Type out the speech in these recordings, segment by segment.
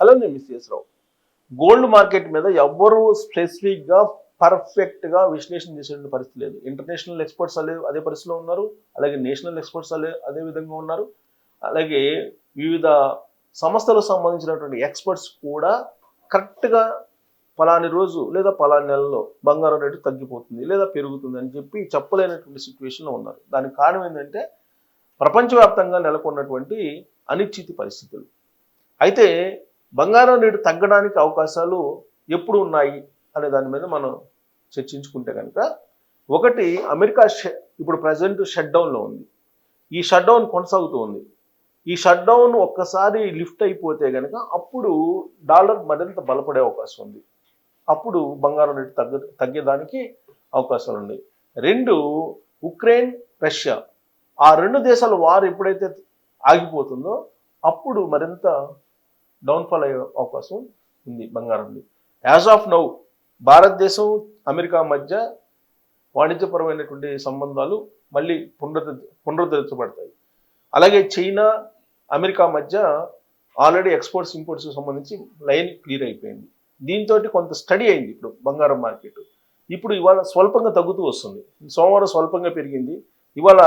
అలానే మిస్ రావు gold market మీద ఎవ్వరూ స్పెసిఫిక్గా పర్ఫెక్ట్గా విశ్లేషణ చేసే పరిస్థితి లేదు. ఇంటర్నేషనల్ ఎక్స్పర్ట్స్ అదే పరిస్థితిలో ఉన్నారు, అలాగే నేషనల్ ఎక్స్పర్ట్స్ అదే విధంగా ఉన్నారు, అలాగే వివిధ సంస్థలకు సంబంధించినటువంటి ఎక్స్పర్ట్స్ కూడా కరెక్ట్గా పలాని రోజు లేదా పలాని నెలలో బంగారం రేటు తగ్గిపోతుంది లేదా పెరుగుతుంది అని చెప్పి చెప్పలేనటువంటి సిచ్యువేషన్లో ఉన్నారు. దానికి కారణం ఏంటంటే ప్రపంచవ్యాప్తంగా నెలకొన్నటువంటి అనిశ్చిత పరిస్థితులు. అయితే బంగారం రేటు తగ్గడానికి అవకాశాలు ఎప్పుడు ఉన్నాయి అనే దాని మీద మనం చర్చించుకుంటే కనుక, ఒకటి అమెరికా ఇప్పుడు ప్రజెంట్ షట్ డౌన్లో ఉంది. ఈ షట్ డౌన్ కొనసాగుతూ ఉంది. ఈ షట్ డౌన్ ఒక్కసారి లిఫ్ట్ అయిపోతే కనుక అప్పుడు డాలర్ మరింత బలపడే అవకాశం ఉంది. అప్పుడు బంగారం రేటు తగ్గేదానికి అవకాశాలు ఉన్నాయి. రెండు, ఉక్రెయిన్ రష్యా ఆ రెండు దేశాల వారు ఎప్పుడైతే ఆగిపోతుందో అప్పుడు మరింత డౌన్ఫాల్ అయ్యే అవకాశం ఉంది బంగారంది. యాజ్ ఆఫ్ నౌ భారతదేశం అమెరికా మధ్య వాణిజ్యపరమైనటువంటి సంబంధాలు మళ్ళీ పునరుద్ధరించబడతాయి. అలాగే చైనా అమెరికా మధ్య ఆల్రెడీ ఎక్స్పోర్ట్స్ ఇంపోర్ట్స్కి సంబంధించి లైన్ క్లియర్ అయిపోయింది. దీంతో కొంత స్టడీ అయింది ఇప్పుడు బంగారం మార్కెట్. ఇప్పుడు ఇవాళ స్వల్పంగా తగ్గుతూ వస్తుంది. సోమవారం స్వల్పంగా పెరిగింది, ఇవాళ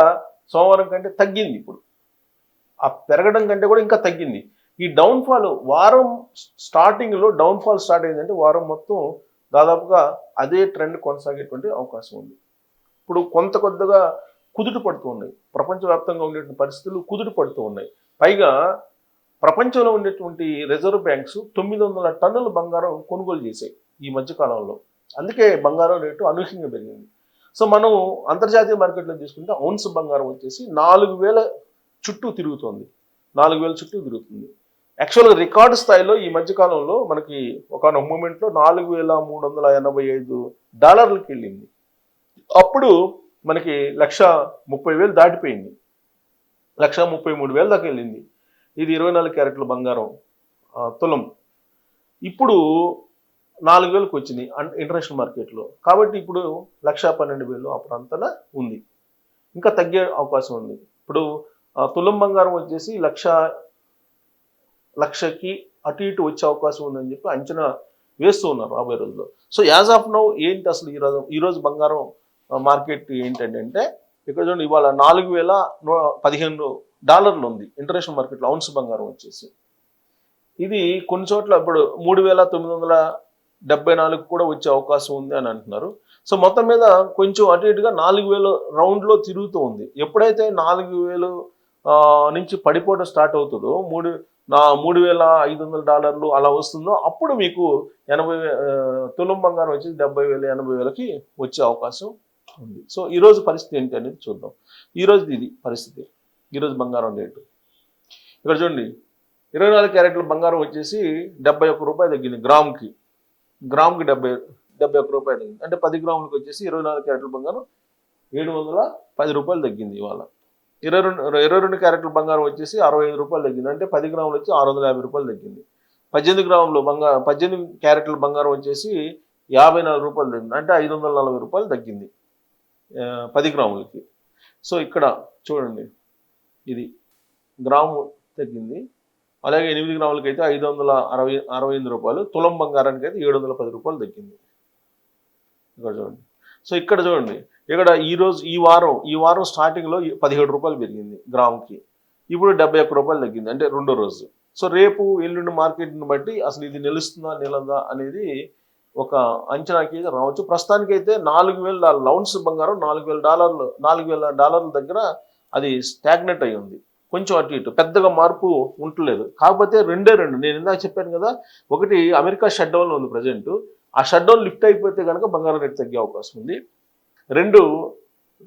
సోమవారం కంటే తగ్గింది. ఇప్పుడు ఆ పెరగడం కంటే కూడా ఇంకా తగ్గింది. ఈ డౌన్ఫాల్ వారం స్టార్టింగ్లో డౌన్ఫాల్ స్టార్ట్ అయిందంటే వారం మొత్తం దాదాపుగా అదే ట్రెండ్ కొనసాగేటువంటి అవకాశం ఉంది. ఇప్పుడు కొద్దిగా కుదుట పడుతూ ఉన్నాయి. ప్రపంచవ్యాప్తంగా ఉండేటువంటి పరిస్థితులు కుదుట పడుతూ ఉన్నాయి. పైగా ప్రపంచంలో ఉండేటువంటి రిజర్వ్ బ్యాంక్స్ 900 టన్నుల బంగారం కొనుగోలు చేశాయి ఈ మధ్యకాలంలో. అందుకే బంగారం రేటు అనూహ్యంగా పెరిగింది. సో మనం అంతర్జాతీయ మార్కెట్లో తీసుకుంటే ఔన్స్ బంగారం వచ్చేసి 4000 చుట్టూ తిరుగుతుంది. 4000 చుట్టూ తిరుగుతుంది. యాక్చువల్గా రికార్డు స్థాయిలో ఈ మధ్యకాలంలో మనకి ఒక మూమెంట్లో $4,385 వెళ్ళింది. అప్పుడు మనకి 1,30,000 దాటిపోయింది, 1,33,000 దాకా వెళ్ళింది. ఇది 24 క్యారెట్ల బంగారం తులం. ఇప్పుడు 4,000కి వచ్చింది ఇంటర్నేషనల్ మార్కెట్లో. కాబట్టి ఇప్పుడు 1,12,000 ఆ ప్రాంతాన ఉంది. ఇంకా తగ్గే అవకాశం ఉంది. ఇప్పుడు తులం బంగారం వచ్చేసి లక్షకి అటు ఇటు వచ్చే అవకాశం ఉందని చెప్పి అంచనా వేస్తూ ఉన్నారు రాబోయే రోజుల్లో. సో యాజ్ ఆఫ్ నౌ ఏంటి అసలు ఈరోజు బంగారం మార్కెట్ ఏంటంటే, ఇక్కడ చూడండి, ఇవాళ $4,015 ఉంది ఇంటర్నేషనల్ మార్కెట్లో ఔన్స్ బంగారం వచ్చేసి. ఇది కొన్ని చోట్ల ఇప్పుడు 3,974 కూడా వచ్చే అవకాశం ఉంది అని అంటున్నారు. సో మొత్తం మీద కొంచెం అటు ఇటుగా 4,000 రౌండ్లో తిరుగుతూ ఉంది. ఎప్పుడైతే 4,000 నుంచి పడిపోవడం స్టార్ట్ అవుతుందో, $3,500 అలా వస్తుందో అప్పుడు మీకు తులం బంగారం వచ్చి 70,000 80,000కి వచ్చే అవకాశం ఉంది. సో ఈరోజు పరిస్థితి ఏంటి అనేది చూద్దాం. ఈరోజు ఇది పరిస్థితి, ఈరోజు బంగారం రేటు. ఇక్కడ చూడండి, 24 క్యారెట్ల బంగారం వచ్చేసి 71 రూపాయలు తగ్గింది. గ్రామ్కి 71 రూపాయలు తగ్గింది. అంటే 10 గ్రాములకు వచ్చేసి 24 క్యారెట్ల బంగారం 710 రూపాయలు తగ్గింది. ఇవాళ 22 క్యారెట్ల బంగారం వచ్చేసి 65 రూపాయలు తగ్గింది. అంటే 10 గ్రాములు వచ్చి 650 రూపాయలు తగ్గింది. 18 క్యారెట్ల బంగారం వచ్చేసి 54 రూపాయలు తగ్గింది. అంటే 540 రూపాయలు తగ్గింది 10 గ్రాములకి. సో ఇక్కడ చూడండి, ఇది గ్రాము తగ్గింది. అలాగే 8 గ్రాములకి అయితే 568 రూపాయలు, తులం బంగారానికి అయితే 710 రూపాయలు తగ్గింది. ఇక్కడ చూడండి. సో ఇక్కడ చూడండి, ఇక్కడ ఈ వారం స్టార్టింగ్లో 17 రూపాయలు పెరిగింది గ్రామ్కి. ఇప్పుడు 71 రూపాయలు తగ్గింది, అంటే రెండో రోజు. సో రేపు ఎల్లుండి మార్కెట్ని బట్టి అసలు ఇది నిలుస్తుందా నిలదా అనేది ఒక అంచనాకి రావచ్చు. ప్రస్తుతానికైతే 4,000 ఔన్స్ బంగారం $4,000 దగ్గర అది స్టాగ్నెట్ అయి ఉంది. కొంచెం అటు ఇటు పెద్దగా మార్పు ఉండలేదు. కాకపోతే రెండు నేను ఇందాక చెప్పాను కదా, ఒకటి అమెరికా షట్ డౌన్లో ఉంది ప్రజెంట్. ఆ షట్ డౌన్ లిఫ్ట్ అయిపోతే కనుక బంగారం రేటు తగ్గే అవకాశం ఉంది. రెండు,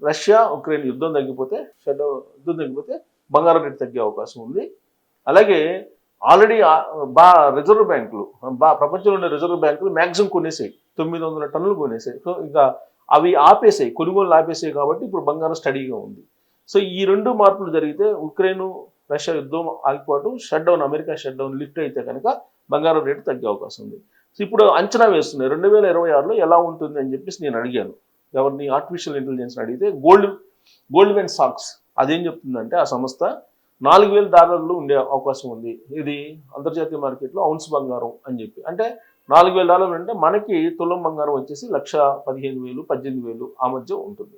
రష్యా ఉక్రెయిన్ యుద్ధం తగ్గిపోతే బంగారం రేటు తగ్గే అవకాశం ఉంది. అలాగే ఆల్రెడీ రిజర్వ్ బ్యాంకులు ప్రపంచంలో ఉండే రిజర్వ్ బ్యాంకులు మ్యాక్సిమం కొనేసాయి, 900 టన్నులు కొనేసాయి. సో ఇంకా అవి ఆపేసాయి, కొనుగోలు ఆపేసాయి. కాబట్టి ఇప్పుడు బంగారం స్టడీగా ఉంది. సో ఈ రెండు మార్పులు జరిగితే, ఉక్రెయిన్ రష్యా యుద్ధం ఆగిపోవడం, shut down America shut down lift అయితే కనుక బంగారం రేటు తగ్గే అవకాశం ఉంది. సో ఇప్పుడు అంచనా వేస్తున్నాయి 2026లో ఎలా ఉంటుంది అని చెప్పేసి నేను అడిగాను. ఎవరిని? ఆర్టిఫిషియల్ ఇంటెలిజెన్స్ అడిగితే గోల్డ్మెన్ సాక్స్ అదేం చెప్తుందంటే, ఆ సంస్థ $4,000 ఉండే అవకాశం ఉంది. ఇది అంతర్జాతీయ మార్కెట్లో ఔన్స్ బంగారం అని చెప్పి. అంటే $4,000 అంటే మనకి తులం బంగారం వచ్చేసి 1,15,000, 18,000 ఆ మధ్య ఉంటుంది.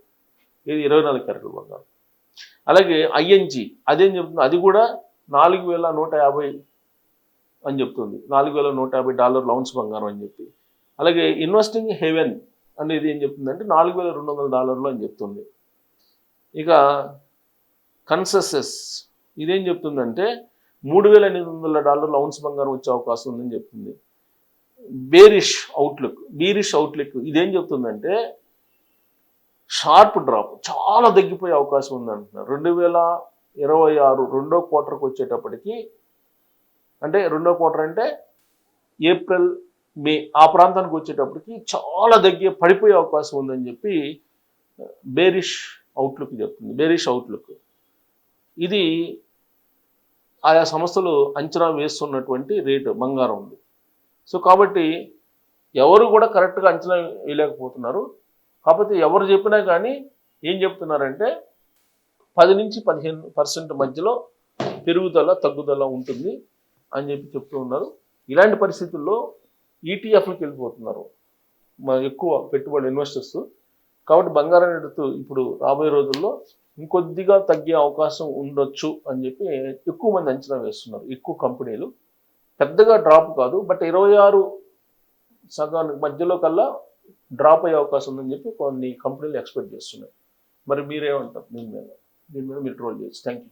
ఇది 24 క్యారెట్ల బంగారం. అలాగే ఐఎన్జి అదేం చెప్తుంది, అది కూడా 4,150 అని చెప్తుంది. $4,150 ఔన్స్ బంగారం అని చెప్పి. అలాగే ఇన్వెస్టింగ్ హెవెన్ అనేది ఏం చెప్తుందంటే $4,200 అని చెప్తుంది. ఇక కన్సెసస్ ఇదేం చెప్తుందంటే $3,800 ఔన్స్ బంగారం వచ్చే అవకాశం ఉందని చెప్తుంది. బీరిష్ అవుట్లుక్ ఇదేం చెప్తుందంటే షార్ప్ డ్రాప్, చాలా తగ్గిపోయే అవకాశం ఉందంటున్నారు. 2026 రెండో క్వార్టర్కి వచ్చేటప్పటికి, అంటే రెండో క్వార్టర్ అంటే ఏప్రిల్ మే ఆ ప్రాంతానికి వచ్చేటప్పటికి చాలా పడిపోయే అవకాశం ఉందని చెప్పి బేరిష్ అవుట్లుక్ చెప్తుంది. బేరిష్ అవుట్లుక్ ఇది ఆయా సంస్థలు అంచనా వేస్తున్నటువంటి రేటు బంగారం ఉంది. సో కాబట్టి ఎవరు కూడా కరెక్ట్గా అంచనా వేయలేకపోతున్నారు. కాకపోతే ఎవరు చెప్పినా కానీ ఏం చెప్తున్నారంటే 10 నుంచి 15% మధ్యలో పెరుగుదల తగ్గుదల ఉంటుంది అని చెప్పి చెప్తూ ఉన్నారు. ఇలాంటి పరిస్థితుల్లో ఈటీఎఫ్లకు వెళ్ళిపోతున్నారు ఎక్కువ పెట్టుబడి ఇన్వెస్టర్స్. కాబట్టి బంగారం రేటు ఇప్పుడు రాబోయే రోజుల్లో ఇంకొద్దిగా తగ్గే అవకాశం ఉండొచ్చు అని చెప్పి ఎక్కువ మంది అంచనా వేస్తున్నారు. ఎక్కువ కంపెనీలు పెద్దగా డ్రాప్ కాదు, బట్ 26 సగానికి మధ్యలో కల్లా డ్రాప్ అయ్యే అవకాశం ఉందని చెప్పి కొన్ని కంపెనీలు ఎక్స్పెక్ట్ చేస్తున్నాయి. మరి మీరేమంటారు దీని మీద మీరు ట్రోల్ చేయొచ్చు. Thank you.